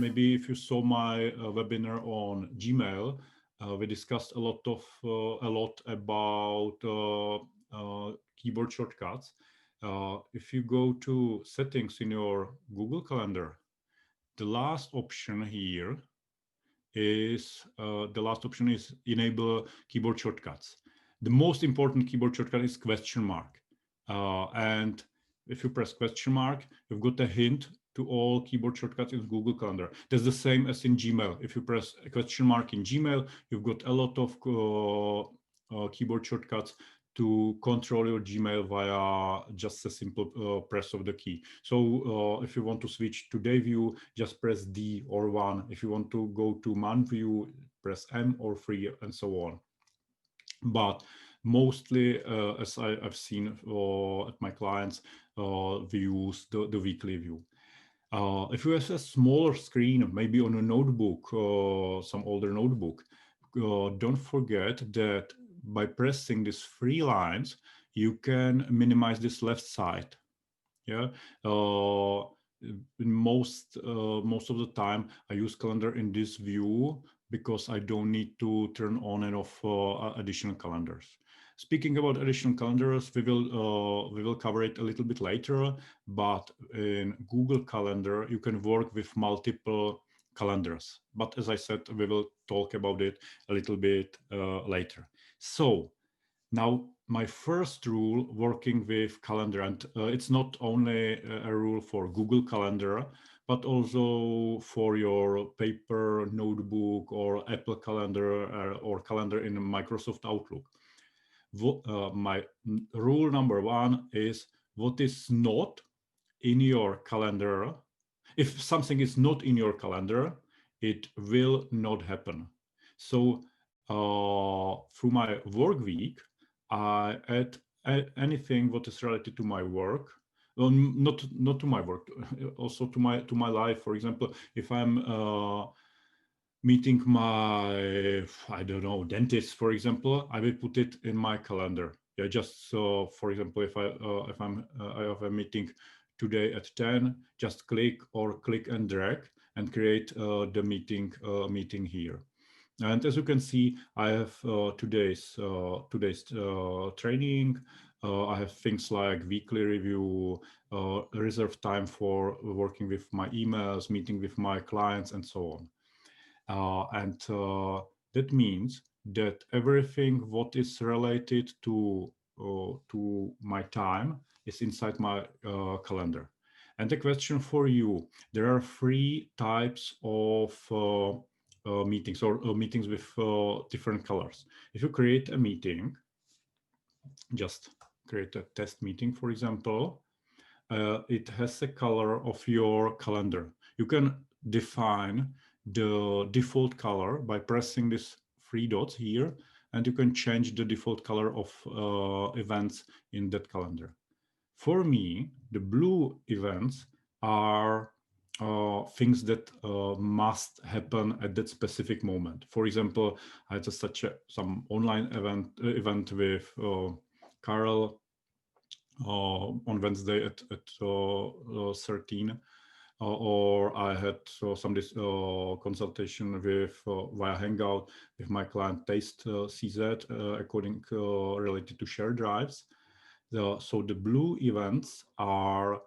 maybe if you saw my webinar on Gmail, we discussed a lot about keyboard shortcuts. If you go to settings in your Google Calendar, the last option here is enable keyboard shortcuts. The most important keyboard shortcut is question mark. And if you press question mark, you've got a hint to all keyboard shortcuts in Google Calendar. That's the same as in Gmail. If you press a question mark in Gmail, you've got a lot of keyboard shortcuts to control your Gmail via just a simple press of the key. So if you want to switch to day view, just press D or 1. If you want to go to month view, press M or 3 and so on. But mostly, as I've seen at my clients, we use the weekly view. If you have a smaller screen, maybe on a notebook, some older notebook, don't forget that by pressing these 3 lines, you can minimize this left side. Yeah. Most of the time, I use calendar in this view because I don't need to turn on and off additional calendars. Speaking about additional calendars, we will cover it a little bit later. But in Google Calendar, you can work with multiple calendars. But as I said, we will talk about it a little bit later. So now my first rule working with calendar, and it's not only a rule for Google Calendar, but also for your paper notebook or Apple Calendar or calendar in Microsoft Outlook. My rule number 1 is what is not in your calendar. If something is not in your calendar, it will not happen. So through my work week, I add anything what is related to my work. Well, not to my work, also to my life. For example, if I'm meeting my, I don't know, dentist, for example, I will put it in my calendar. Yeah, just so, for example, if I have a meeting today at 10, just click and drag and create the meeting here. And as you can see, I have today's training. I have things like weekly review, reserve time for working with my emails, meeting with my clients, and so on. And that means that everything what is related to my time is inside my calendar. And the question for you: there are 3 types of meetings or meetings with different colors. If you create a meeting, just create a test meeting, for example, it has a color of your calendar. You can define the default color by pressing these 3 dots here, and you can change the default color of events in that calendar. For me, the blue events are things that must happen at that specific moment. For example, I had some online event with Carl on Wednesday at 13, or I had some consultation with via Hangout with my client Taste CZ related to share drives. So the blue events are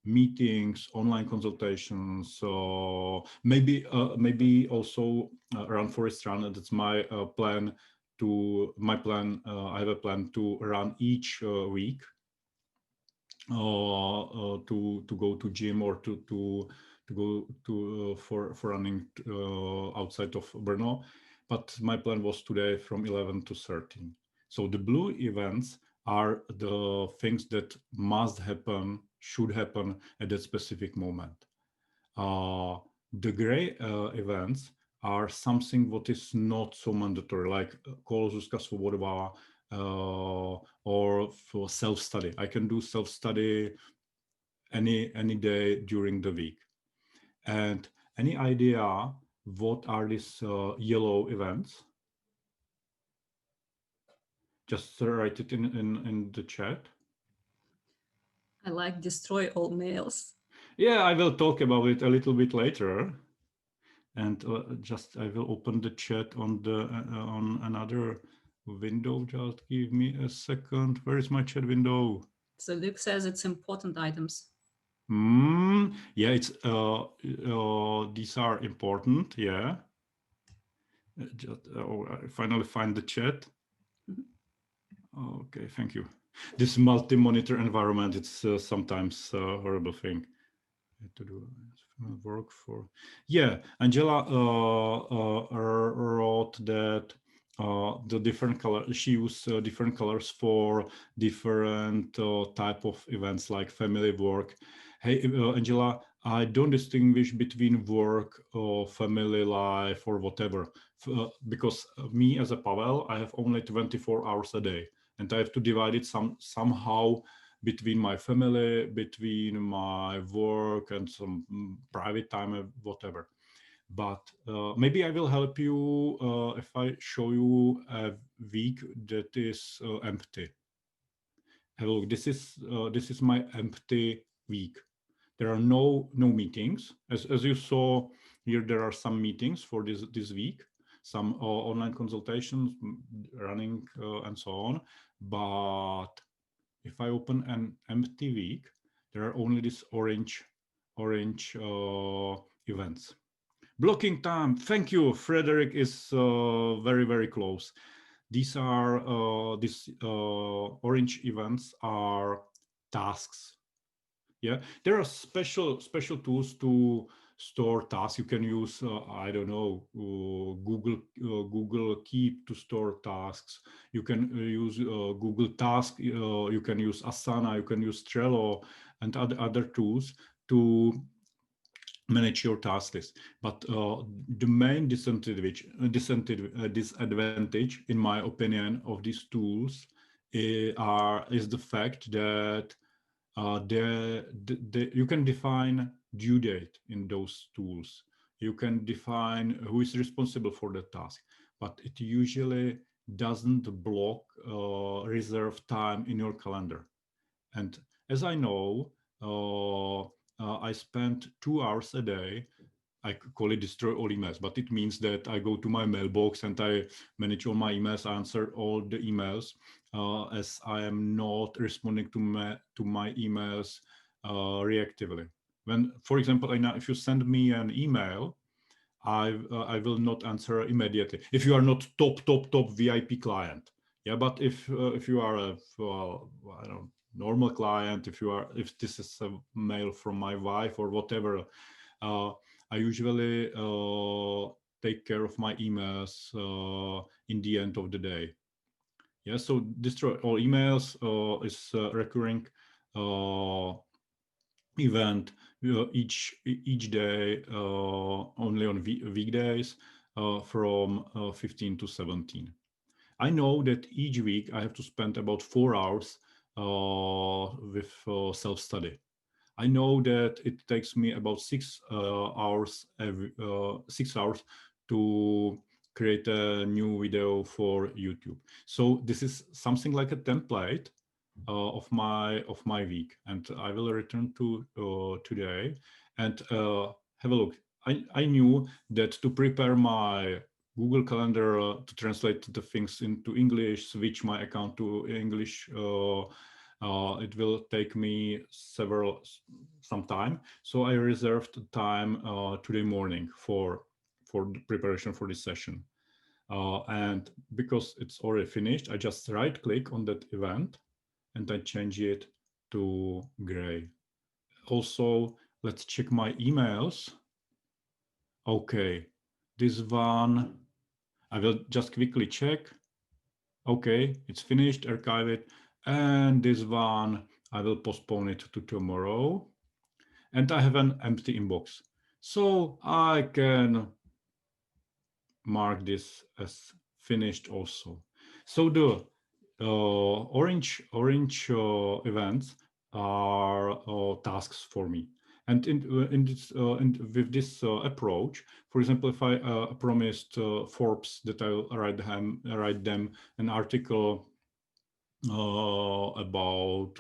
meetings, online consultations, maybe also Run Forest Run. And that's my plan. I have a plan to run each week to go to gym or to go to for running outside of Brno. But my plan was today from 11 to 13. So the blue events are the things that must happen, should happen at that specific moment. The gray events are something what is not so mandatory, like call Zuzka Svobodová or for self-study. I can do self-study any day during the week. And any idea what are these yellow events? Just write it in the chat. I like destroy all mails. Yeah, I will talk about it a little bit later. And just I will open the chat on the on another window. Just give me a second. Where is my chat window? So Luke says it's important items. Yeah, it's these are important. Yeah. Just oh, I finally find the chat. Mhm. Okay, thank you. This multi-monitor environment, it's sometimes a horrible thing to do work for. Yeah, Angela wrote that the different color she used different colors for different type of events like family work. Hey, Angela, I don't distinguish between work or family life or whatever because me as a Pavel, I have only 24 hours a day, and I have to divide it somehow between my family, between my work, and some private time, whatever. But maybe I will help you if I show you a week that is empty. Have a look. This is my empty week. There are no meetings. As you saw here, there are some meetings for this week, some online consultations running and so on. But if I open an empty week, there are only these orange events. Blocking time. Thank you. Frederick is very close. These orange events are tasks. Yeah, there are special tools to store tasks. You can use I don't know Google Keep to store tasks. You can use Google Task. You can use Asana. You can use Trello and other tools to manage your task list. But the main disadvantage, in my opinion, of these tools is the fact that you can define due date in those tools. You can define who is responsible for the task, but it usually doesn't block reserve time in your calendar. And as I know, I spend 2 hours a day. I call it destroy all emails, but it means that I go to my mailbox and I manage all my emails, answer all the emails, as I am not responding to my emails reactively. When, for example, if you send me an email, I will not answer immediately. If you are not top VIP client, yeah. But if you are a well, I don't know, normal client, if this is a mail from my wife or whatever, uh, I usually take care of my emails in the end of the day. Yeah, so destroy all emails is recurring uh, event each day, only on weekdays from 15 to 17. I know that each week I have to spend about 4 hours with self-study. I know that it takes me about 6 hours to create a new video for YouTube. So this is something like a template of my week, and I will return to today and have a look. I knew that to prepare my Google Calendar to translate the things into English, switch my account to English. It will take me some time, so I reserved time today morning for the preparation for this session. And because it's already finished, I just right click on that event and I change it to gray. Also, let's check my emails. Okay, this one, I will just quickly check. Okay, it's finished, archive it. And this one, I will postpone it to tomorrow. And I have an empty inbox. So I can mark this as finished also. So the orange events are tasks for me. And with this approach, for example, if I promised Forbes that I'll write them an article about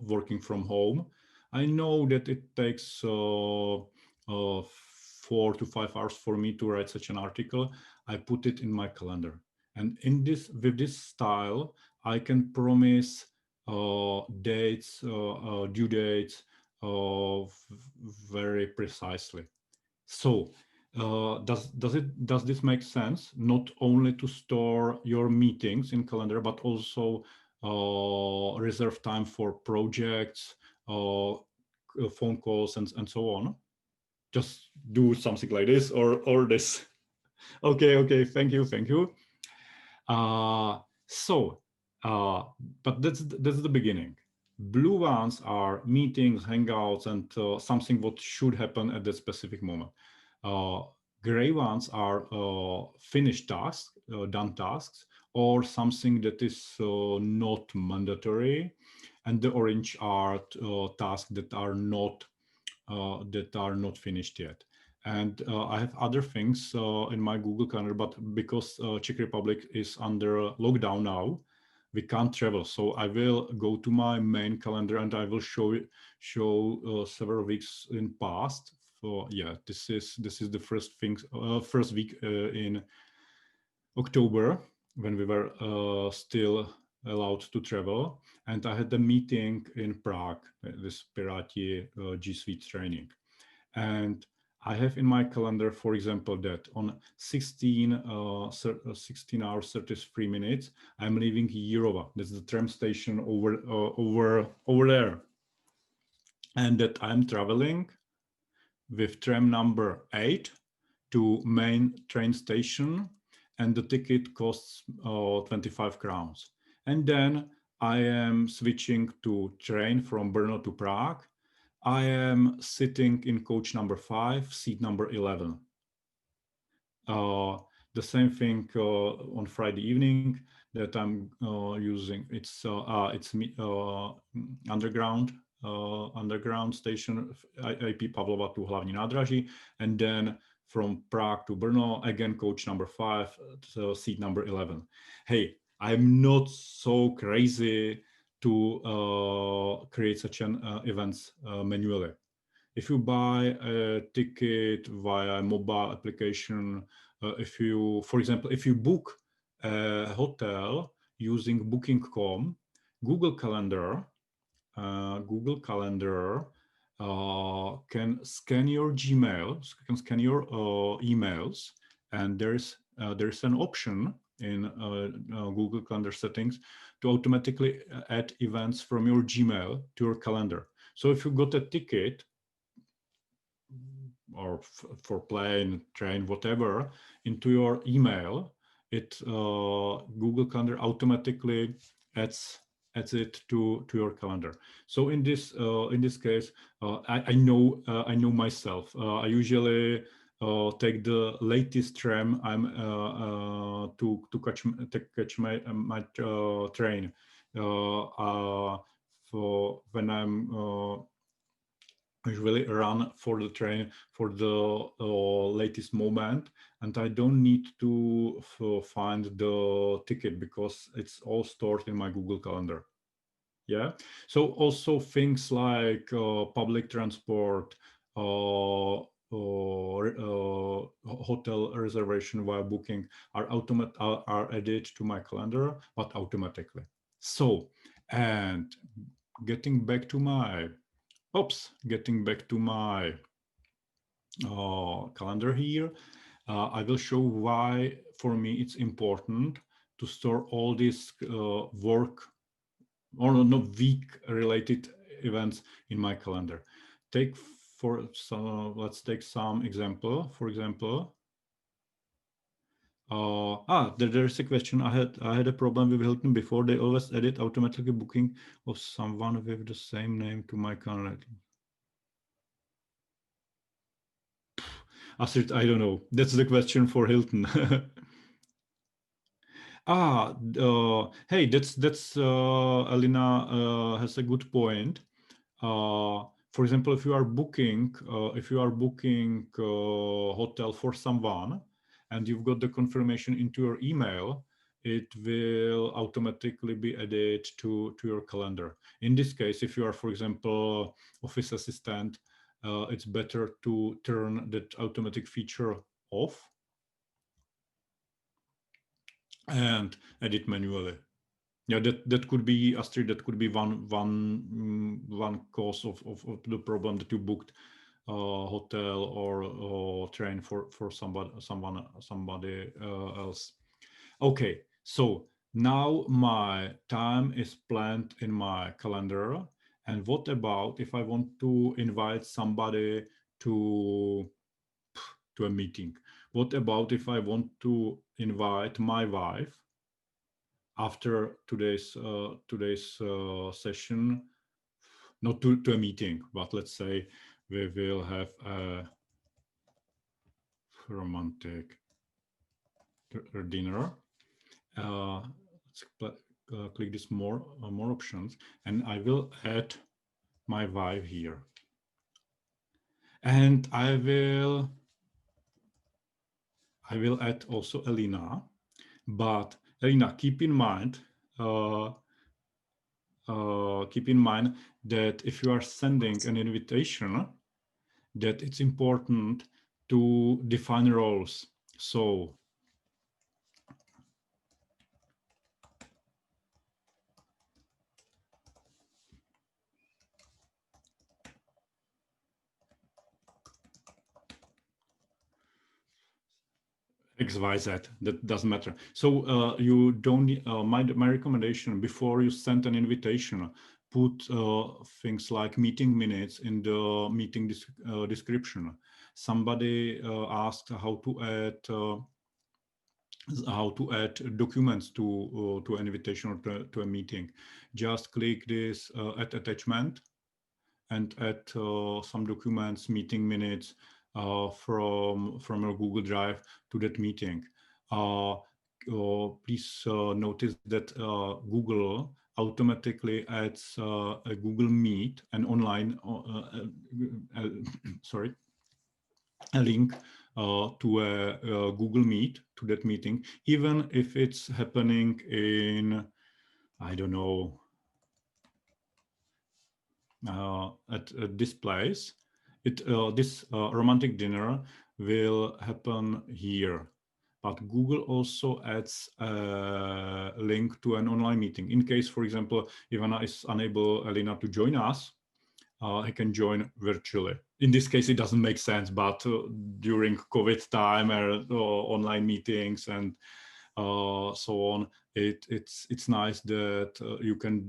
working from home, I know that it takes 4 to 5 hours for me to write such an article. I put it in my calendar, and in this with this style, I can promise dates, due dates, very precisely. So, does this make sense? Not only to store your meetings in calendar, but also reserve time for projects, phone calls, and so on. Just do something like this or this. Okay, okay. Thank you, thank you. Uh, so, uh, but that's the beginning. Blue ones are meetings, hangouts, and something what should happen at that specific moment. Uh, Gray ones are finished tasks, done tasks, or something that is not mandatory, and the orange are tasks that are not finished yet. And I have other things in my Google Calendar, but because Czech Republic is under lockdown now, we can't travel. So I will go to my main calendar and I will show several weeks in past. For yeah, this is the first week in October when we were still allowed to travel, and I had a meeting in Prague, this Pirati G Suite training. And I have in my calendar, for example, that on 16 hours 33 minutes, I'm leaving Jirova. That's the tram station over there, and that I'm traveling with tram number 8 to main train station, and the ticket costs 25 crowns. And then I am switching to train from Brno to Prague. I am sitting in coach number 5, seat number 11. Uh, the same thing on Friday evening that I'm using. It's underground station IP Pavlova to Hlavní nádraží, and then from Prague to Brno, again coach number 5, so seat number 11. Hey, I'm not so crazy to create such an events manually. If you buy a ticket via mobile application, for example, if you book a hotel using booking.com, Google Calendar, Google Calendar can scan your Gmail, can scan your emails, and there's an option in Google Calendar settings to automatically add events from your Gmail to your calendar. So if you got a ticket or for plane, train, whatever, into your email, it Google Calendar automatically adds it to your calendar. So in this case, I know myself. I usually take the latest tram I'm to catch my train for when I'm usually run for the train for the latest moment, and I don't need to find the ticket because it's all stored in my Google Calendar. Yeah. So also things like public transport or hotel reservation via booking are added to my calendar, but automatically. So, and getting back to my calendar here, I will show why for me it's important to store all these work or not week related events in my calendar. Let's take some example. For example, there's a question. I had a problem with Hilton before. They always edit automatically booking of someone with the same name to my calendar. Astrid, I don't know. That's the question for Hilton. Hey, that's Alina has a good point. For example, if you are booking hotel for someone, and you've got the confirmation into your email, it will automatically be added to your calendar. In this case, if you are, for example, office assistant, it's better to turn that automatic feature off and edit manually. Yeah, that could be, Astrid, that could be one cause of the problem, that you booked hotel or train for somebody else. Okay, so now my time is planned in my calendar. And what about if I want to invite somebody to a meeting? What about if I want to invite my wife after today's session, not to a meeting, but let's say we will have a romantic dinner. Let's click this more options, and I will add my wife here, and I will add also Elena. But Elena, keep in mind that if you are sending an invitation, that it's important to define roles. So XYZ, that doesn't matter. So you don't need, my recommendation, before you send an invitation, put things like meeting minutes in the meeting description. Somebody asked how to add documents to an invitation or to a meeting. Just click this add attachment and add some documents, meeting minutes from your Google Drive to that meeting. Please notice that Google automatically adds a Google Meet, an online, sorry, a link to a Google Meet, to that meeting, even if it's happening in, I don't know, at this place. This romantic dinner will happen here, but Google also adds a link to an online meeting. In case, for example, Ivana is unable, Elena, to join us, I can join virtually. In this case, it doesn't make sense, but during COVID time or online meetings and so on, it's nice that you can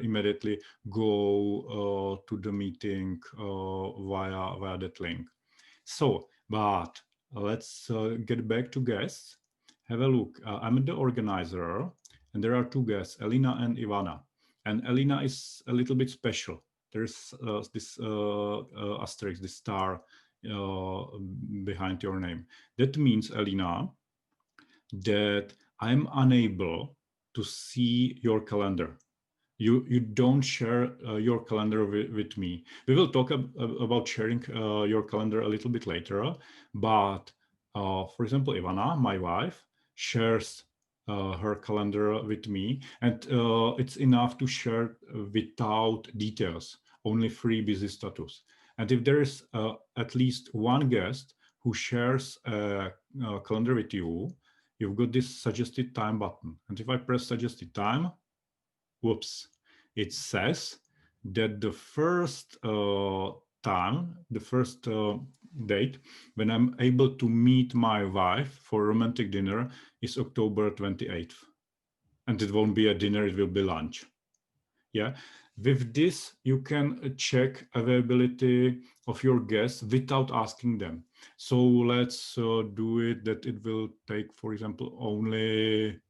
immediately go to the meeting via that link. So, but let's get back to guests. Have a look. I'm the organizer, and there are two guests, Elena and Ivana. And Elena is a little bit special. There's this asterisk, this star behind your name. That means, Elena, that I'm unable to see your calendar. You don't share your calendar with me. We will talk about sharing your calendar a little bit later, but for example, Ivana, my wife, shares her calendar with me, and it's enough to share without details, only free busy status. And if there is at least one guest who shares a calendar with you, you've got this suggested time button. And if I press suggested time, whoops, it says that the first time, the first date when I'm able to meet my wife for romantic dinner is October 28th. And it won't be a dinner, it will be lunch. Yeah. With this, you can check availability of your guests without asking them. So let's do it that it will take, for example, only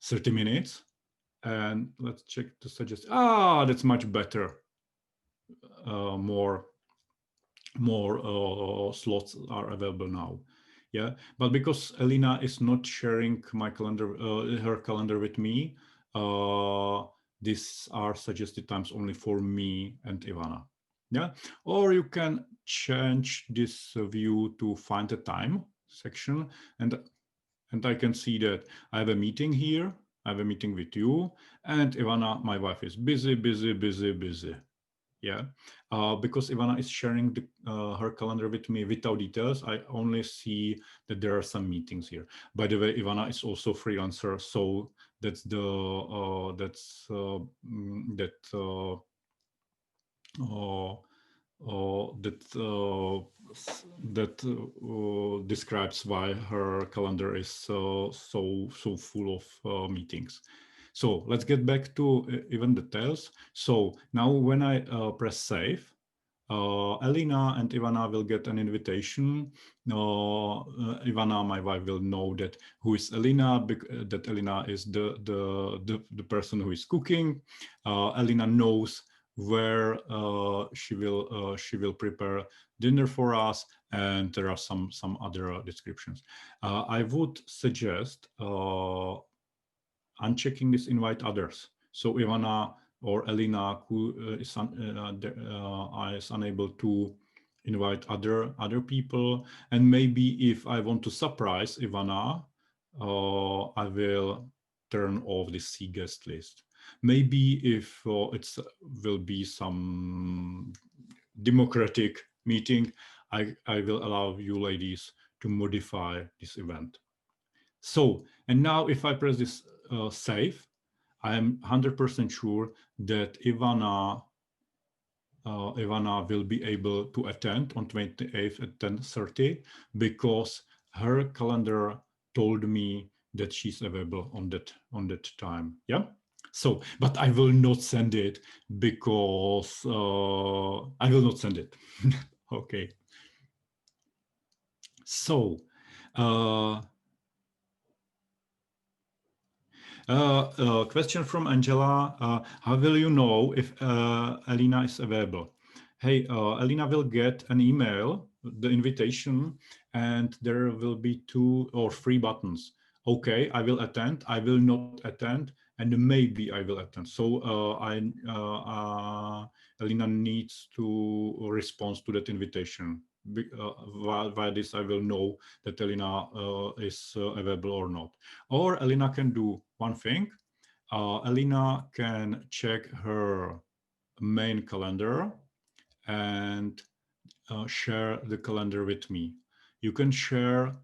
30 minutes. And let's check to suggest, that's much better. More slots are available now. Yeah, but because Elena is not sharing my calendar, her calendar with me, these are suggested times only for me and Ivana. Yeah, or you can change this view to find a time section, and And I can see that I have a meeting here. I have a meeting with you, and Ivana, my wife, is busy, busy, busy, busy. Yeah, because Ivana is sharing her calendar with me without details. I only see that there are some meetings here. By the way, Ivana is also freelancer, so that's the that uh, that describes why her calendar is so full of meetings. So let's get back to even details. So now when I press save, Elena and Ivana will get an invitation. Ivana, my wife, will know that who is Elena, that Elena is the person who is cooking. Elena knows where she will prepare dinner for us, and there are some other descriptions. I would suggest unchecking this invite others. So Ivana or Elena, who is unable to invite other people, and maybe if I want to surprise Ivana, I will turn off the see guest list. Maybe if it will be some democratic meeting, I will allow you ladies to modify this event. So, and now if I press this save, I am 100% sure that Ivana will be able to attend on 28th at 10:30 because her calendar told me that she's available on that time. Yeah. So, but I will not send it because I will not send it. Okay. So, uh, question from Angela. How will you know if Alina is available? Hey, Alina will get an email, the invitation, and there will be 2 or 3 buttons. Okay, I will attend, I will not attend, and maybe I will attend. So Alina needs to respond to that invitation. Via this, I will know that Elena is available or not. Or Elena can do one thing. Elena can check her main calendar and share the calendar with me. You can share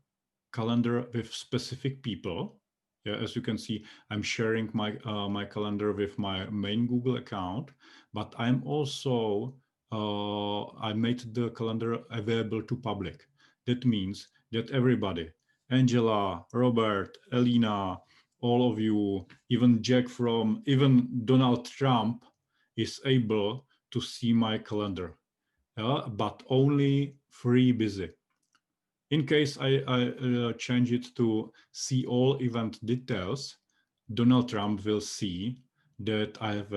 calendar with specific people. Yeah, as you can see, I'm sharing my calendar with my main Google account, but I'm also I made the calendar available to public. That means that everybody, Angela, Robert, Elena, all of you, even Jack from even Donald Trump is able to see my calendar, but only free busy. In case I change it to see all event details, Donald Trump will see that I have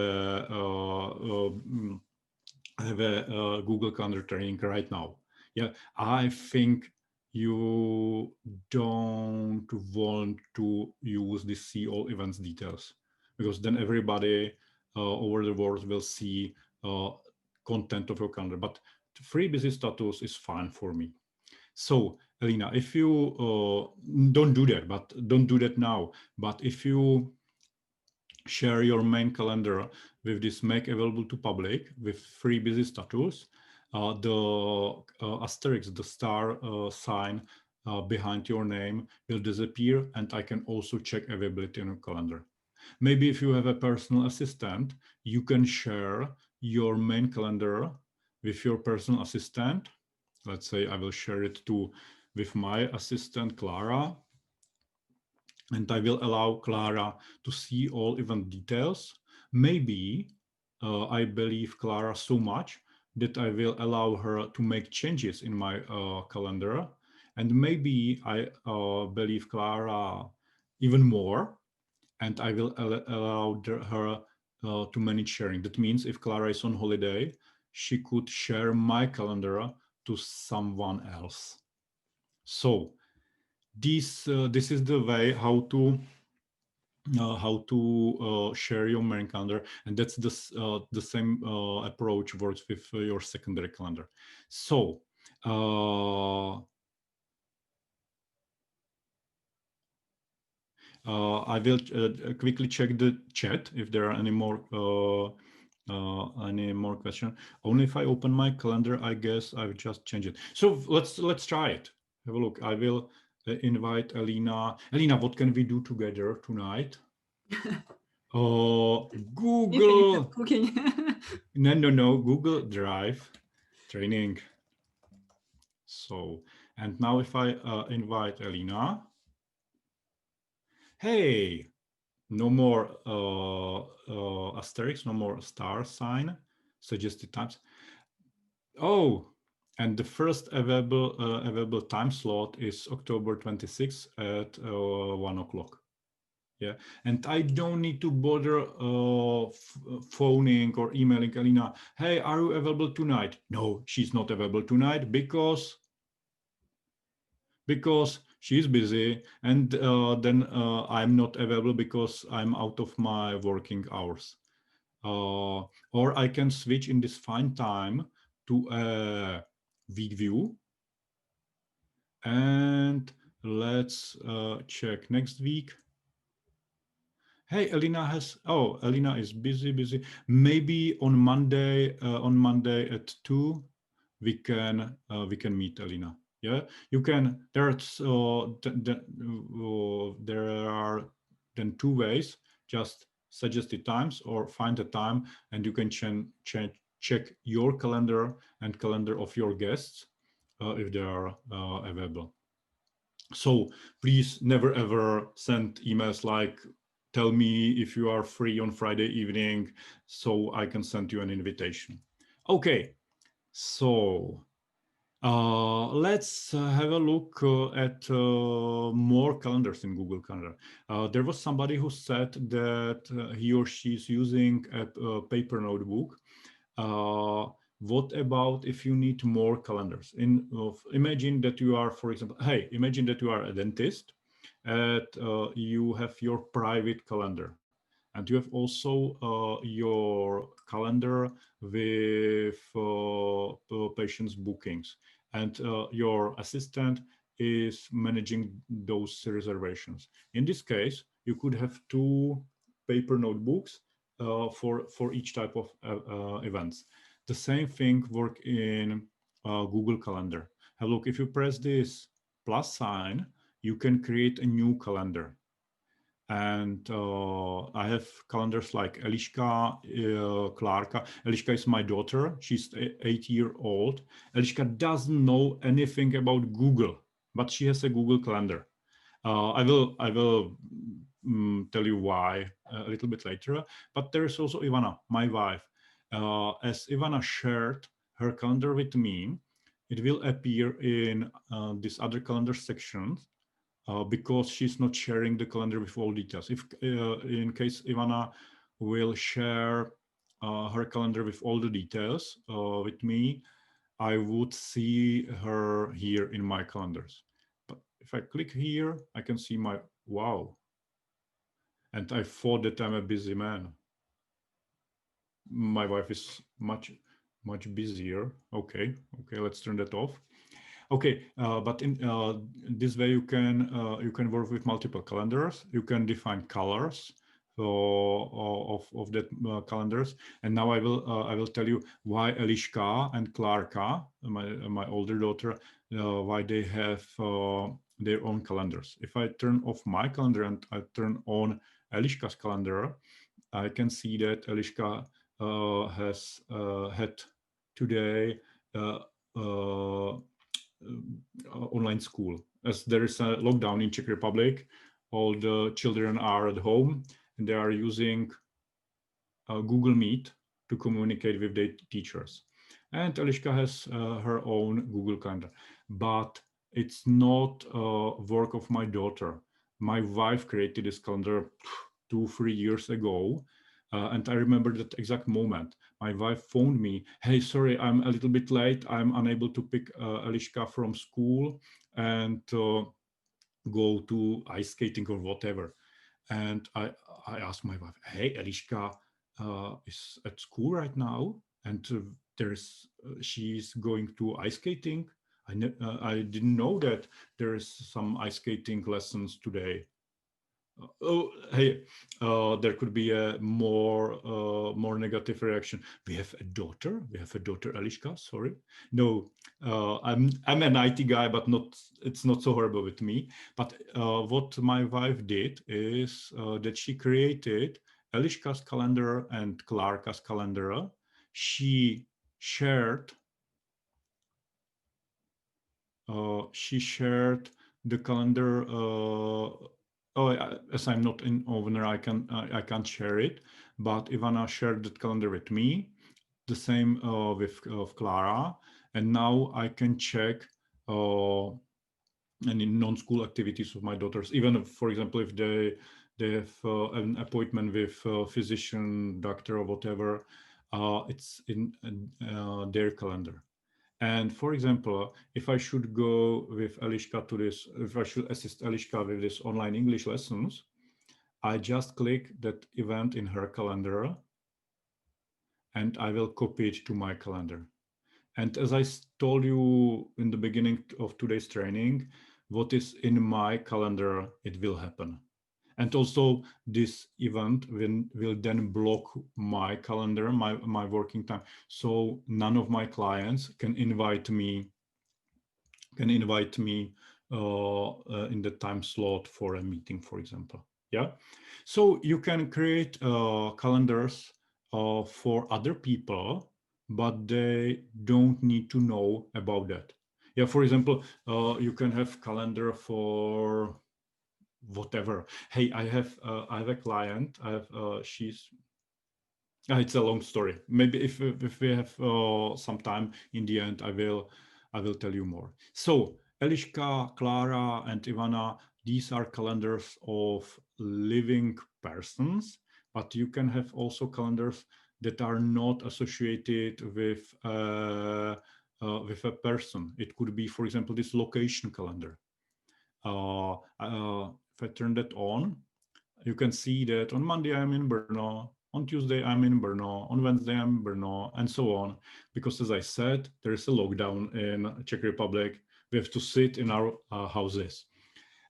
a Google Calendar training right now. Yeah, I think you don't want to use the see all events details because then everybody over the world will see content of your calendar. But free busy status is fine for me. So, Elena, if you don't do that, but don't do that now. But if you share your main calendar with this make available to public with free busy status, the asterisk, the star sign behind your name will disappear, and I can also check availability on your calendar. Maybe if you have a personal assistant, you can share your main calendar with your personal assistant. Let's say I will share it with my assistant Clara, and I will allow Clara to see all event details. Maybe I believe Clara so much that I will allow her to make changes in my calendar, and maybe I believe Clara even more, and I will allow her to manage sharing. That means if Clara is on holiday, she could share my calendar to someone else. So this is the way how to share your main calendar, and that's the same approach works with your secondary calendar. So I will quickly check the chat if there are any more questions. Only if I open my calendar, I guess I will just change it. So let's try it. Have a look. I will invite Elena. Elena, what can we do together tonight? Anything Google. cooking. No. Google Drive training. So, and now if I invite Elena, hey, no more asterisk, no more star sign, suggested times. Oh, and the first available time slot is October 26th at 1 o'clock. Yeah, and I don't need to bother phoning or emailing Alina. Hey, are you available tonight? No, she's not available tonight because she's busy, and then I'm not available because I'm out of my working hours. Or I can switch in this fine time to a week view, and let's check next week. Hey, Elena is busy. Maybe on Monday at 2, we can meet Elena. Yeah, you can. There are then two ways. Just suggest the times or find a time, and you can check your calendar and calendar of your guests if they are available. So please never ever send emails like, tell me if you are free on Friday evening so I can send you an invitation. Okay, so let's have a look at more calendars in Google Calendar. There was somebody who said that he or she is using a paper notebook. uh, what about if you need more calendars? Imagine that you are, for example, imagine that you are a dentist and you have your private calendar, and you have also your calendar with patients' bookings, and your assistant is managing those reservations. In this case, you could have two paper notebooks for each type of events. The same thing work in Google Calendar. Look, if you press this plus sign, you can create a new calendar. And I have calendars like Eliška, Klárka. Eliška is my daughter. She's 8 years old. Eliška doesn't know anything about Google, but she has a Google Calendar. I will tell you why a little bit later. But there is also Ivana, my wife. As Ivana shared her calendar with me, it will appear in this other calendar section because she's not sharing the calendar with all details. If in case Ivana will share her calendar with all the details with me, I would see her here in my calendars. But if I click here, I can see my wow. And I thought that I'm a busy man. My wife is much busier. Okay, let's turn that off. Okay, but in this way you can work with multiple calendars. You can define colors of that calendars. And now I will tell you why Eliška and Klárka, my older daughter, why they have their own calendars. If I turn off my calendar and I turn on Eliška's calendar, I can see that Eliška has had today. Online school. As there is a lockdown in Czech Republic, all the children are at home and they are using Google Meet to communicate with their teachers. And Eliška has her own Google Calendar, but it's not work of my daughter. My wife created this calendar 2-3 years ago. And I remember that exact moment. My wife phoned me, hey, sorry, I'm a little bit late. I'm unable to pick Eliška from school and go to ice skating or whatever. And I asked my wife, hey, Eliška is at school right now, and she's going to ice skating. I didn't know that there is some ice skating lessons today. Oh, hey, there could be a more negative reaction. We have a daughter. We have a daughter, Eliška. Sorry, no, I'm an IT guy, but not. It's not so horrible with me. But what my wife did is that she created Eliška's calendar and Klárka's calendar. She shared she shared the calendar. As I'm not an owner, I can't share it. But Ivana shared that calendar with me. The same with Clara, and now I can check any non-school activities of my daughters. Even if, for example, if they have an appointment with a physician, doctor, or whatever, it's in their calendar. And for example, if I should go with Eliška to this, if I should assist Eliška with this online English lessons, I just click that event in her calendar and I will copy it to my calendar. And as I told you in the beginning of today's training, what is in my calendar, it will happen. And also this event will then block my calendar, my working time. So none of my clients can invite me in the time slot for a meeting, for example. Yeah. So you can create calendars for other people, but they don't need to know about that. Yeah. For example, you can have calendar for whatever. Hey, I have a client. I have she's it's a long story. Maybe if we have some time in the end, I will tell you more. So Eliška, Clara, and Ivana, these are calendars of living persons, but you can have also calendars that are not associated with a person. It could be, for example, this location calendar. If I turn that on, you can see that on Monday I'm in Brno, on Tuesday I'm in Brno, on Wednesday I'm in Brno, and so on. Because as I said, there is a lockdown in Czech Republic. We have to sit in our houses.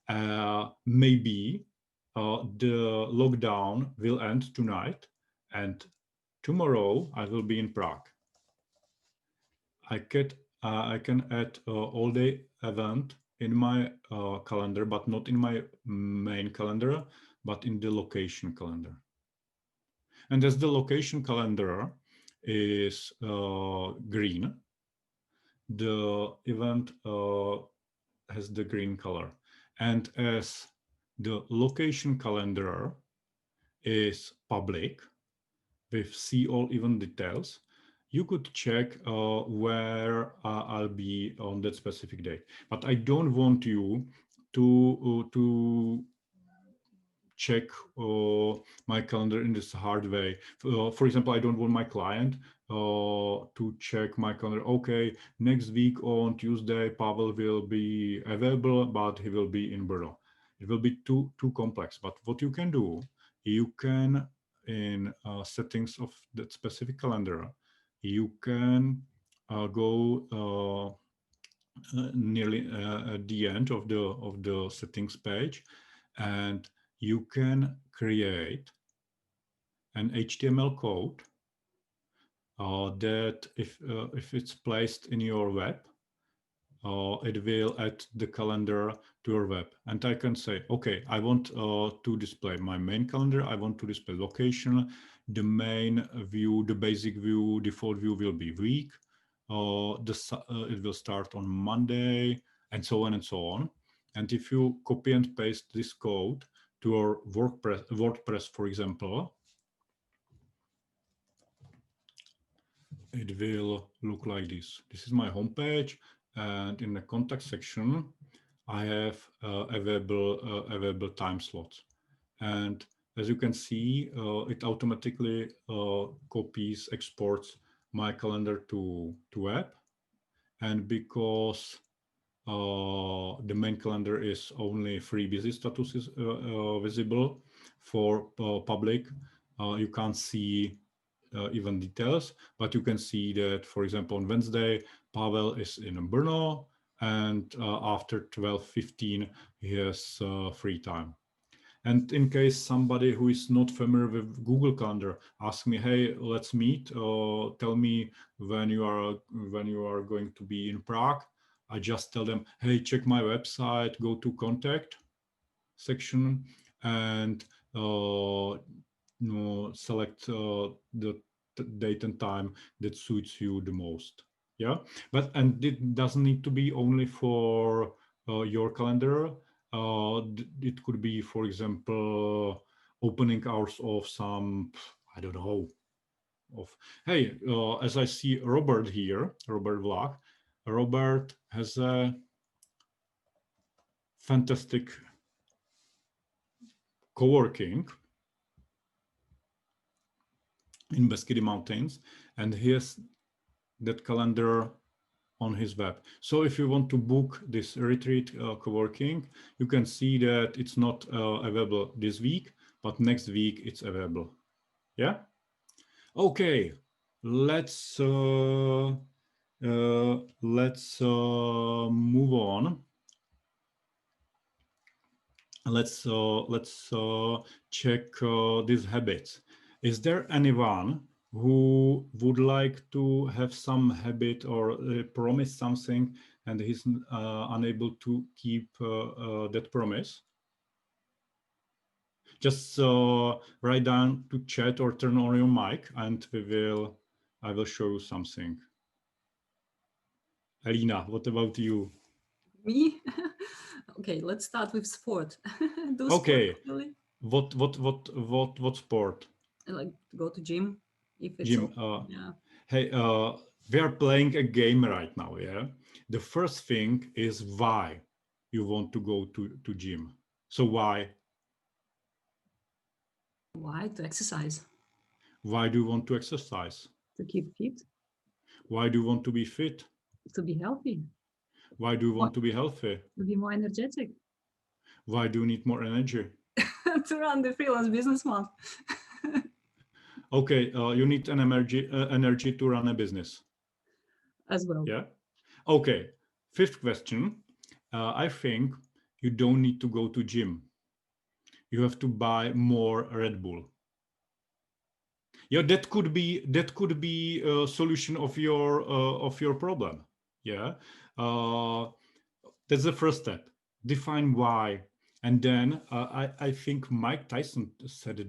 Maybe the lockdown will end tonight, and tomorrow I will be in Prague. I can add all day event in my calendar, but not in my main calendar, but in the location calendar. And as the location calendar is green, the event has the green color. And as the location calendar is public with see all event details, you could check where I'll be on that specific date. But I don't want you to check my calendar in this hard way. For example, I don't want my client to check my calendar. Okay, next week on Tuesday, Pavel will be available, but he will be in Brno. It will be too complex. But what you can do, you can in settings of that specific calendar, you can go nearly at the end of the settings page, and you can create an HTML code that if it's placed in your web, it will add the calendar to your web. And I can say, okay, I want to display my main calendar. I want to display location. The main view, the basic view, default view will be week. It will start on Monday, and so on and so on. And if you copy and paste this code to your WordPress, for example, it will look like this. This is my homepage, and in the contact section, I have available time slots. And as you can see, it automatically copies, exports my calendar to web. And because the main calendar is only free busy status is visible for public, you can't see even details, but you can see that, for example, on Wednesday, Pavel is in Brno, and after 12:15, he has free time. And in case somebody who is not familiar with Google Calendar asks me, hey, let's meet, tell me when you are going to be in Prague, I just tell them, hey, check my website, go to contact section, and select the date and time that suits you the most. Yeah, but and it doesn't need to be only for your calendar. It could be, for example, opening hours of some, I don't know, of, hey, as I see Robert here, Robert Vlach. Robert has a fantastic co-working in Beskidi Mountains, and he has that calendar on his web. So if you want to book this retreat co-working, you can see that it's not available this week, but next week it's available. Yeah. Okay. Let's move on. Let's check these habits. Is there anyone who would like to have some habit or promise something and he's unable to keep that promise? Just write down to chat or turn on your mic, and I will show you something. Alina, what about you? Me? Okay, let's start with sport. Do sport Okay. really? What sport? Like go to gym if it's Jim, open. Yeah. hey, we are playing a game right now, yeah? The first thing is why you want to go to gym. So why? Why? To exercise, Why do you want to exercise? to keep fit, Why do you want to be fit? to be healthy, Why do you more, want to be healthy? to be more energetic, Why do you need more energy? to run the freelance business month Okay, you need an energy to run a business. as well. Yeah. Okay. Fifth question. I think you don't need to go to gym. You have to buy more Red Bull. Yeah, that could be a solution of your problem. Yeah. uh, that's the first step. Define why. And then I think Mike Tyson said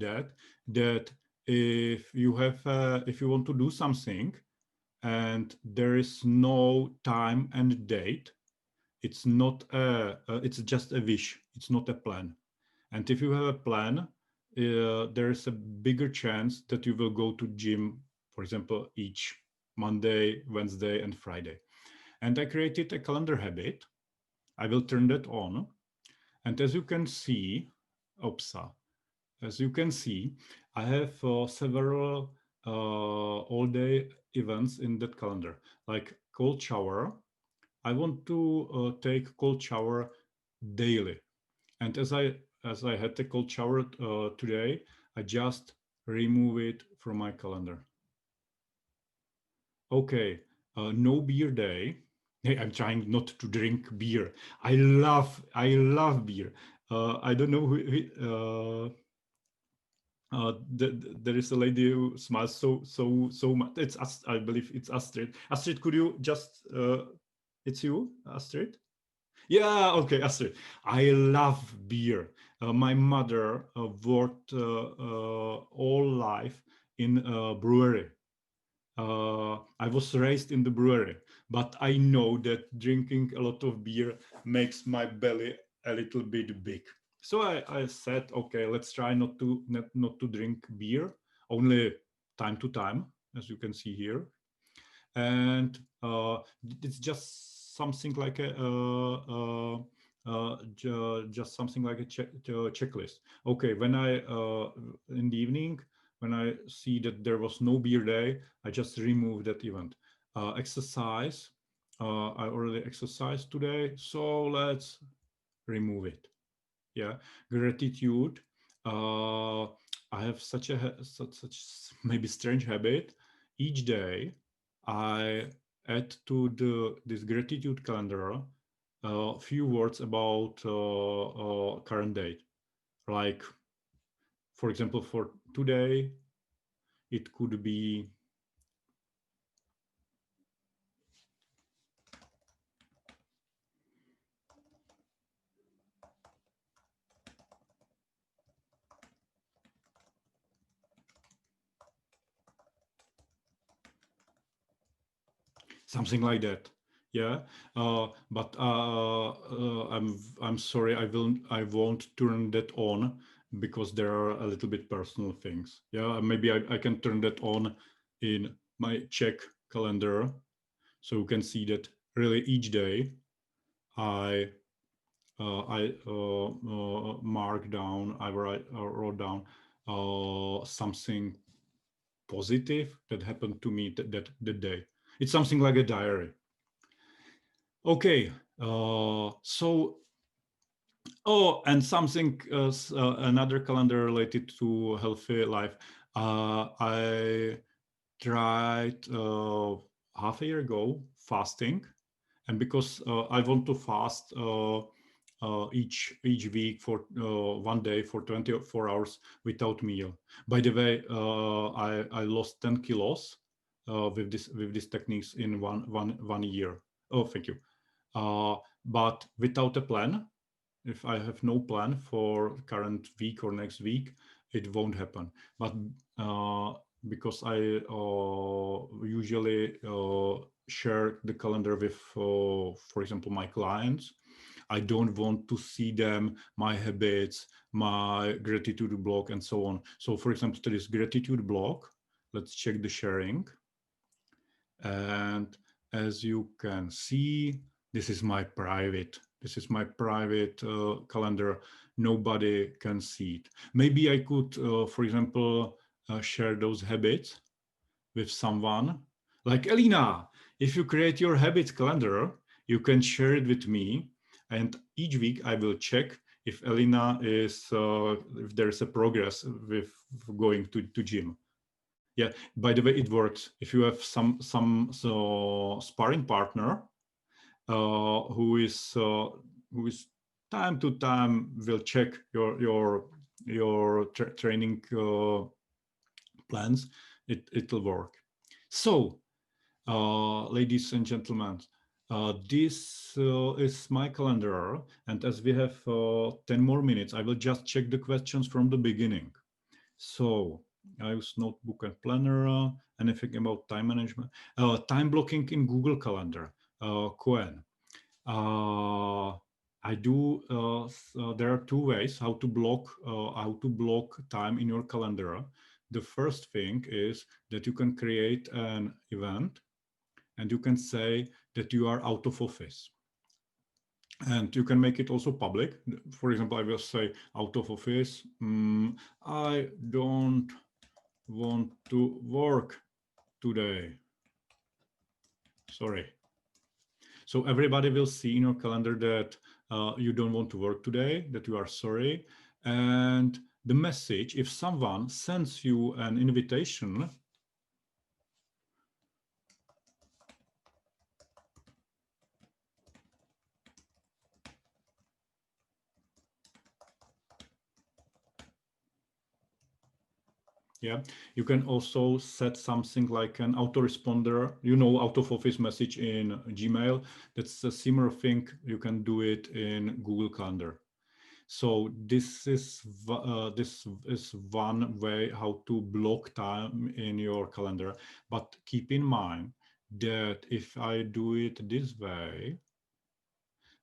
that if you want to do something and there is no time and date, it's just a wish, it's not a plan. And if you have a plan, there is a bigger chance that you will go to gym, for example, each Monday, Wednesday, and Friday. And I created a calendar habit. I will turn that on. And as you can see, opsa, as you can see, I have several all-day events in that calendar, like cold shower. I want to take cold shower daily. And as I had a cold shower today, I just remove it from my calendar. Okay, no beer day. Hey, I'm trying not to drink beer. I love beer. I don't know there is a lady who smiles so much. I believe it's Astrid. Astrid, could you just? It's you, Astrid. Yeah, okay, Astrid. I love beer. My mother worked all life in a brewery. I was raised in the brewery, but I know that drinking a lot of beer makes my belly a little bit big. So I said, okay, let's try not to drink beer, only time to time, as you can see here. And it's just something like just something like a checklist. Okay, when I in the evening, when I see that there was no beer day, I just remove that event. Exercise. I already exercised today, so let's remove it. Yeah, gratitude. I have such maybe strange habit. Each day I add to this gratitude calendar a few words about current date. Like, for example, for today, it could be something like that. Yeah, but I'm sorry, I won't turn that on because there are a little bit personal things. Yeah, maybe I can turn that on in my check calendar, so you can see that really each day I mark down, I wrote down something positive that happened to me that day. It's something like a diary. Okay, so and something another calendar related to healthy life. I tried half a year ago fasting, and because I want to fast each week for 1 day for 24 hours without meal. By the way, I lost 10 kilos with these techniques in one year. Oh, thank you. But without a plan, if I have no plan for current week or next week, it won't happen. But because I usually share the calendar with, for example, my clients, I don't want to see them, my habits, my gratitude block, and so on. So, for example, to this gratitude block, let's check the sharing. And as you can see, this is my private. This is my private calendar. Nobody can see it. Maybe I could, for example, share those habits with someone. Like Elena, if you create your habits calendar, you can share it with me. And each week I will check if Elena is, if there's a progress with going to gym. Yeah, by the way, it works. If you have some sparring partner who is time to time will check your training plans, it'll work. So, ladies and gentlemen, this is my calendar, and as we have 10 more minutes, I will just check the questions from the beginning. So I use notebook and planner. Anything about time management? Time blocking in Google Calendar. Cohen. Uh, I do. There are two ways how to block time in your calendar. The first thing is that you can create an event, and you can say that you are out of office. And you can make it also public. For example, I will say out of office. I don't want to work today. Sorry. So everybody will see in your calendar that you don't want to work today, that you are sorry. And the message, if someone sends you an invitation, yeah, you can also set something like an autoresponder, out of office message in Gmail. That's a similar thing. You can do it in Google Calendar. So this is one way how to block time in your calendar. But keep in mind that if I do it this way,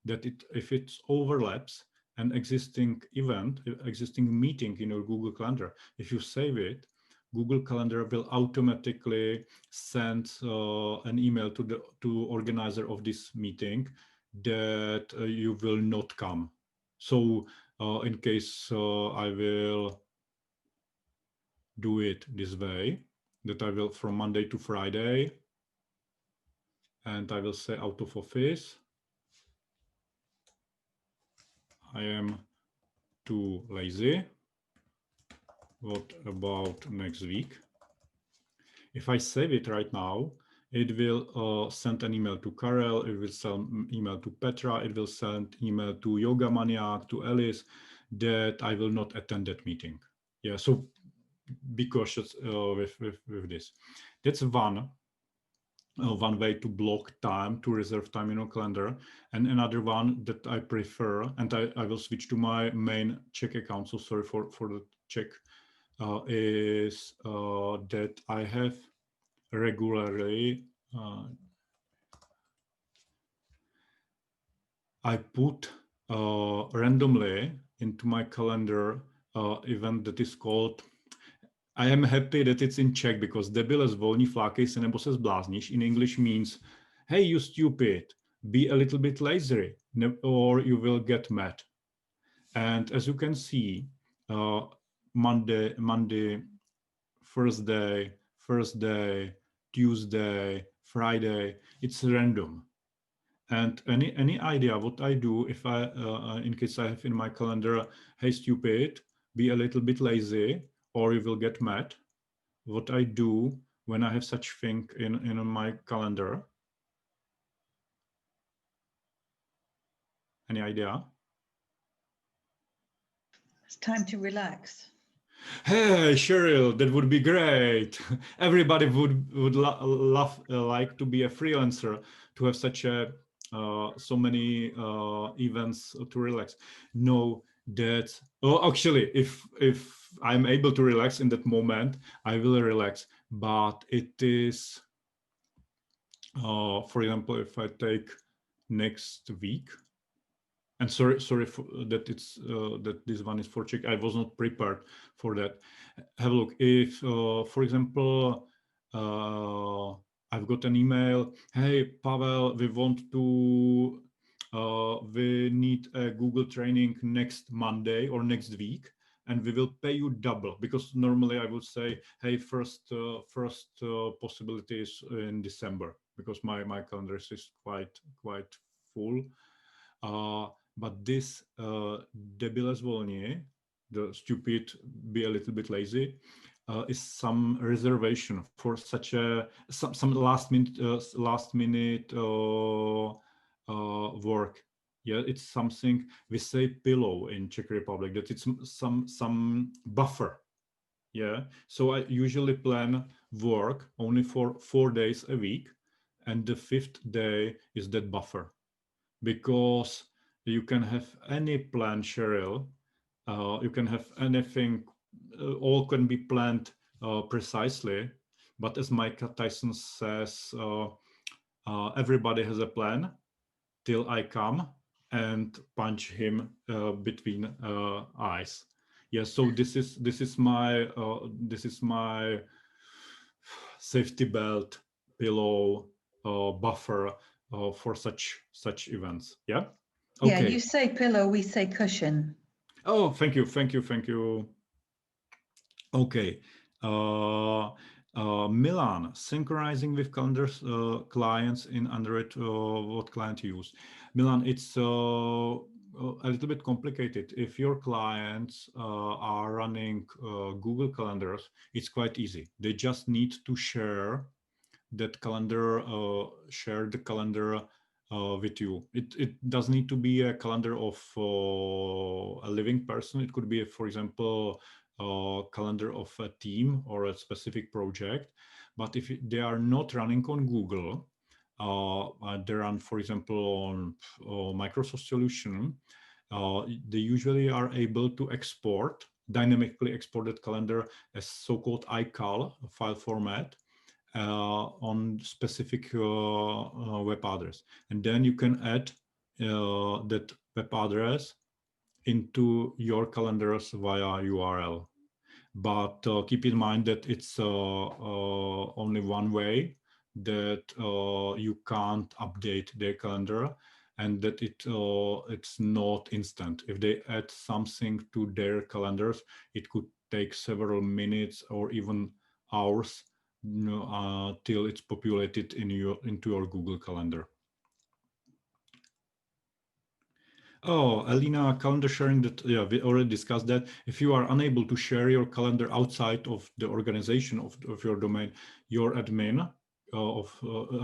that if it overlaps an existing event, existing meeting in your Google Calendar, if you save it, Google Calendar will automatically send an email to the organizer of this meeting that you will not come. So in case I will do it this way, that I will from Monday to Friday, and I will say out of office, I am too lazy. What about next week? If I save it right now, it will send an email to Karel, it will send email to Petra, it will send email to Yoga Maniac, to Alice, that I will not attend that meeting. Yeah, so be cautious with this. That's one way to block time, to reserve time in your calendar. And another one that I prefer, and I will switch to my main Czech account, so sorry for the Czech, is that I have regularly, I put randomly into my calendar event that is called, I am happy that it's in Czech because debile zvolni flákej se nebo se zblázniš in English means, hey, you stupid, be a little bit lazy or you will get mad. And as you can see, Monday, Thursday, Tuesday, Friday, it's random. And any idea what I do if I, in case I have in my calendar, hey stupid, be a little bit lazy, or you will get mad. What I do when I have such thing in my calendar? Any idea? It's time to relax. Hey Cheryl, that would be great. Everybody would love like to be a freelancer, to have such a so many events to relax. No, that actually, if I'm able to relax in that moment, I will relax. But it is, for example, if I take next week, and sorry for, that it's that this one is for Czech. I was not prepared for that. Have a look. If, for example, I've got an email. Hey, Pavel, we want to. We need a Google training next Monday or next week, and we will pay you double, because normally I would say, hey, first possibility is in December, because my calendar is quite full. But this debile zvolni, the stupid, be a little bit lazy, is some reservation for such a some last minute work. Yeah, it's something we say pillow in Czech Republic, that it's some buffer. Yeah, so I usually plan work only for 4 days a week, and the fifth day is that buffer, because you can have any plan, Cheryl. You can have anything, all can be planned precisely. But as Mike Tyson says, everybody has a plan till I come and punch him between eyes. Yeah, so this is my safety belt, pillow, buffer for such events. Yeah. Okay. Yeah, Okay. you say pillow, we say cushion. Oh, thank you. Okay. Milan, synchronizing with calendars, clients in Android, what client you use. Milan, it's a little bit complicated. If your clients are running Google calendars, it's quite easy. They just need to share that calendar, share the calendar with you. It does need to be a calendar of a living person. It could be, for example, a calendar of a team or a specific project. But if they are not running on Google, they run, for example, on Microsoft solution, they usually are able to dynamically export that calendar as so-called iCal file format on specific web address, and then you can add that web address into your calendars via URL. But keep in mind that it's only one way, that you can't update their calendar, and that it's not instant. If they add something to their calendars, it could take several minutes or even hours till it's populated into your Google Calendar. Oh, Alina, calendar sharing, that, yeah, we already discussed that. If you are unable to share your calendar outside of the organization of your domain, your admin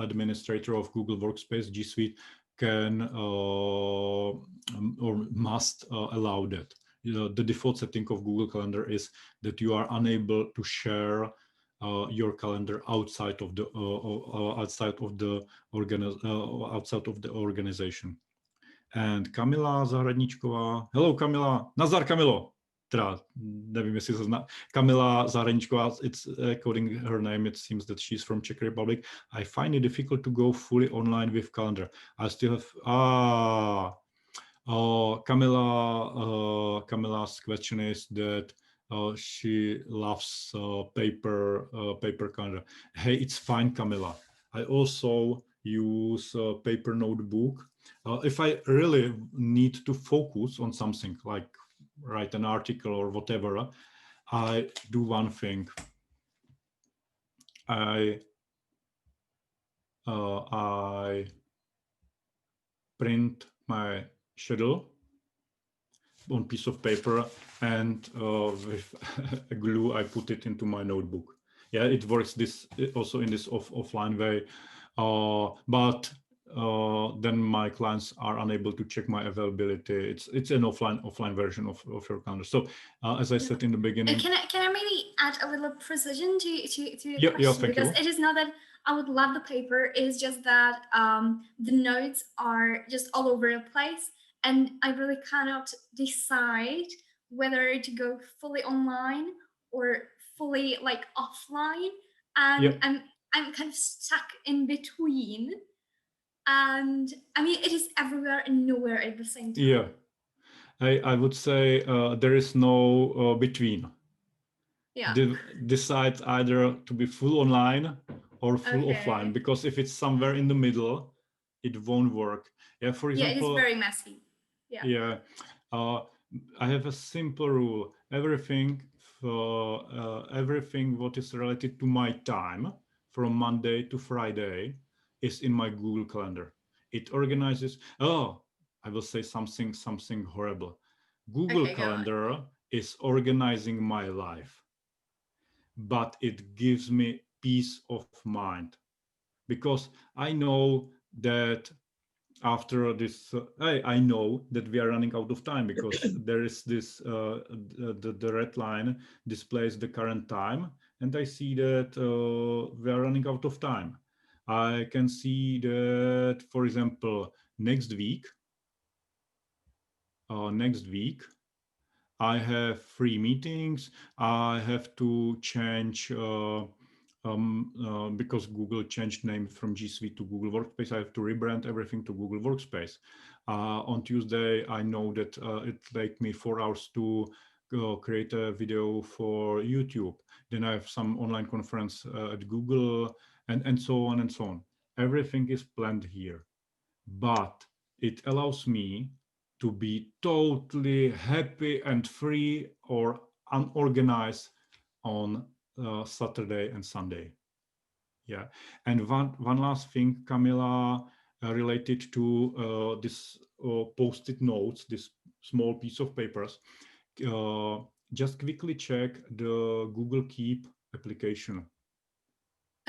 administrator of Google Workspace, G Suite, can or must allow that. the default setting of Google Calendar is that you are unable to share your calendar outside of the organization. And Kamila Zahradníčková, hello Kamila, nazdar Kamilo, teda nevím, jestli se zná, Kamila Zahradníčková, it's quoting her name, it seems that she's from Czech Republic. I find it difficult to go fully online with calendar. I still have, Camilla's question is that she loves paper calendar. Hey, it's fine, Camilla. I also use a paper notebook. If I really need to focus on something, like write an article or whatever, I do one thing. I print my schedule on piece of paper, and with a glue I put it into my notebook. Yeah, it works this also in this offline way, but then my clients are unable to check my availability. It's an offline version of your calendar. So as I said in the beginning, can I maybe add a little precision to your yeah, question? thank because you. It is not that I would love the paper. It is just that the notes are just all over the place, and I really cannot decide whether to go fully online or fully like offline, and Yep. I'm kind of stuck in between. And I mean, it is everywhere and nowhere at the same time. Yeah, I would say there is no between. Yeah. Decide either to be full online or full Okay. offline, because if it's somewhere in the middle, it won't work. Yeah, for example, it is very messy. Yeah, I have a simple rule. Everything what is related to my time from Monday to Friday is in my Google Calendar. It organizes. Oh, I will say something horrible. Google Okay, go on. Calendar is organizing my life, but it gives me peace of mind, because I know that after this, I know that we are running out of time, because there is this, the red line displays the current time, and I see that we are running out of time. I can see that, for example, next week, I have 3 meetings. I have to change because Google changed name from G Suite to Google Workspace. I have to rebrand everything to Google Workspace. On Tuesday, I know that it take me 4 hours to create a video for YouTube. Then I have some online conference at Google, and so on and so on. Everything is planned here, but it allows me to be totally happy and free or unorganized on Saturday and Sunday. Yeah, and one last thing, Camila, related to this post-it notes, this small piece of papers. Just quickly check the Google Keep application.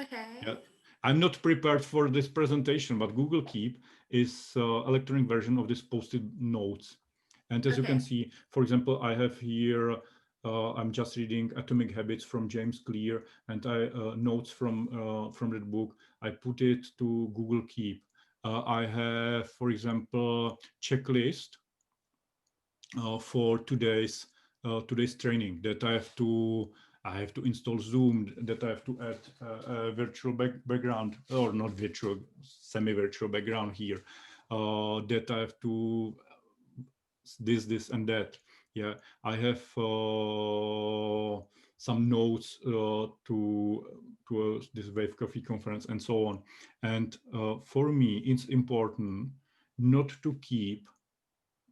Okay. Yeah. I'm not prepared for this presentation, but Google Keep is electronic version of this post-it notes. And as you can see, for example, I have here, I'm just reading Atomic Habits from James Clear, and I notes from that book. I put it to Google Keep. I have, for example, checklist for today's training, that I have to install Zoom, that I have to add a virtual background, or not virtual, semi-virtual background here, that I have to this and that. Yeah, I have some notes to this Wave Coffee conference and so on. And for me, it's important not to keep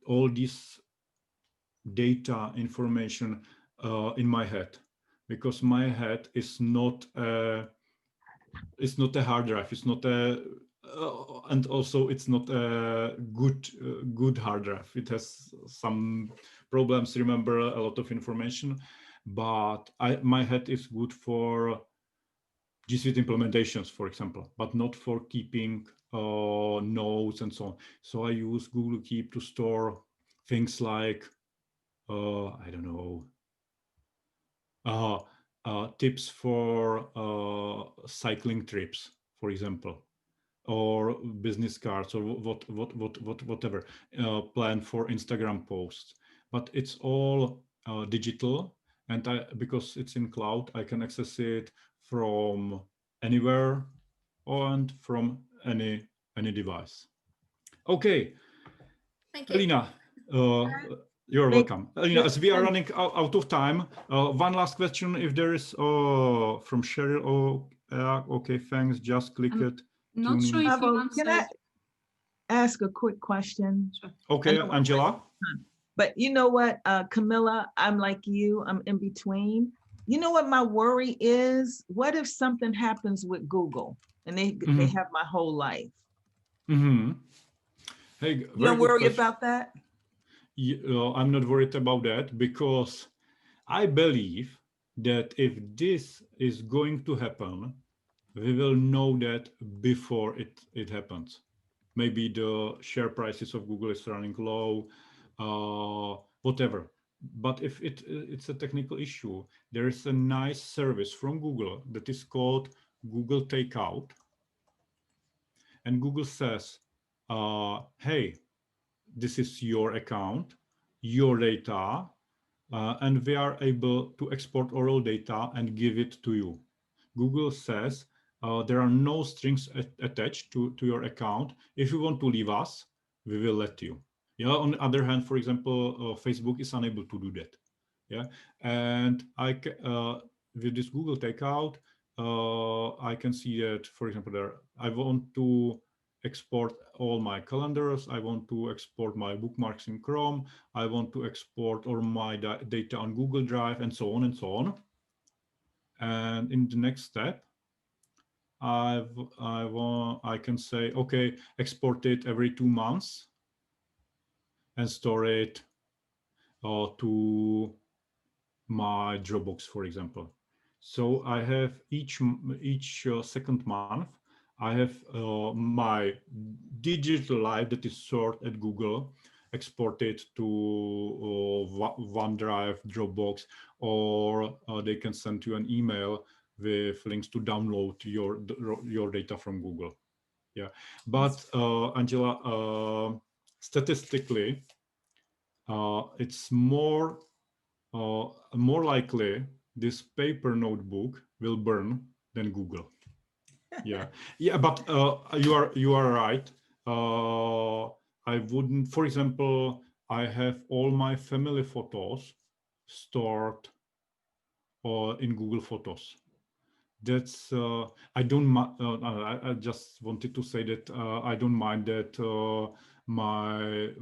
all this data information in my head, because my head is not a hard drive. It's not a and also it's not a good hard drive. It has some problems, remember a lot of information, but my head is good for G Suite implementations, for example, but not for keeping notes and so on. So I use Google Keep to store things like I don't know, tips for cycling trips, for example, or business cards, or whatever, plan for Instagram posts. But it's all digital, and because it's in cloud, I can access it from anywhere and from any device. Okay, Thank you. Alina, you're Make- welcome. Alina, as we are running out of time, one last question, if there is, from Cheryl. Okay, thanks. Just click it. Not Tune sure in. if you Pavel, can I answered. ask a quick question? Okay, know what- Angela. But you know what, Camilla, I'm like you, I'm in between. You know what my worry is? What if something happens with Google and they Mhm. have my whole life? Mm-hmm. Hey, You very don't good worry question. about that? I'm not worried about that, because I believe that if this is going to happen, we will know that before it happens. Maybe the share prices of Google is running low, whatever. But if it's a technical issue, there is a nice service from Google that is called Google Takeout. And Google says, hey, this is your account, your data, and we are able to export oral data and give it to you. Google says there are no strings attached to your account. If you want to leave us, we will let you. Yeah. On the other hand, for example, Facebook is unable to do that. Yeah. And with this Google Takeout, I can see that, for example, there I want to export all my calendars. I want to export my bookmarks in Chrome. I want to export all my data on Google Drive, and so on and so on. And in the next step, I can say, okay, export it every 2 months and store it to my Dropbox, for example. So I have each second month, I have my digital life that is stored at Google, exported to OneDrive, Dropbox, or they can send you an email with links to download your data from Google. Yeah, but Angela, statistically, it's more likely this paper notebook will burn than Google. Yeah, yeah, but you are right. I wouldn't. For example, I have all my family photos stored in Google Photos. That's I don't. I just wanted to say that I don't mind that my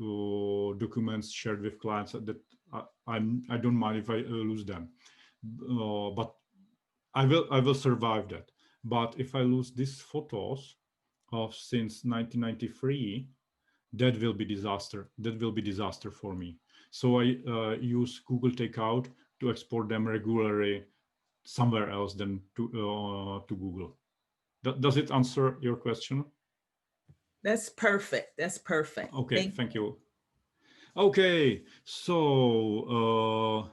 documents shared with clients, that I don't mind if I lose them, but I will survive that. But if I lose these photos of since 1993, that will be disaster. That will be disaster for me. So I use Google Takeout to export them regularly somewhere else than to Google. Does it answer your question? That's perfect. That's perfect. Okay, thank you. Okay, so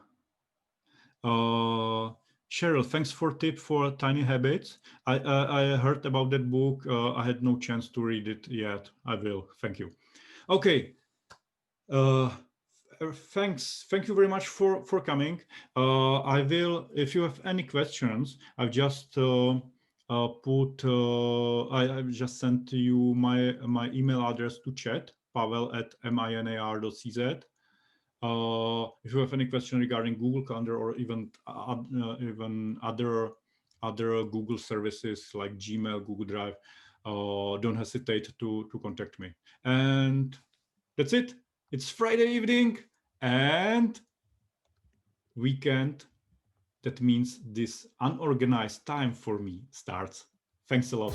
Cheryl, thanks for tip for Tiny Habits. I heard about that book. I had no chance to read it yet. I will. Thank you. Okay. Thank you very much for coming. I will, if you have any questions, I've just I've just sent you my email address to chat, pavel@minar.cz. If you have any question regarding Google Calendar, or even other Google services like Gmail, Google Drive, don't hesitate to contact me. And that's it. It's Friday evening and weekend. That means this unorganized time for me starts. Thanks a lot.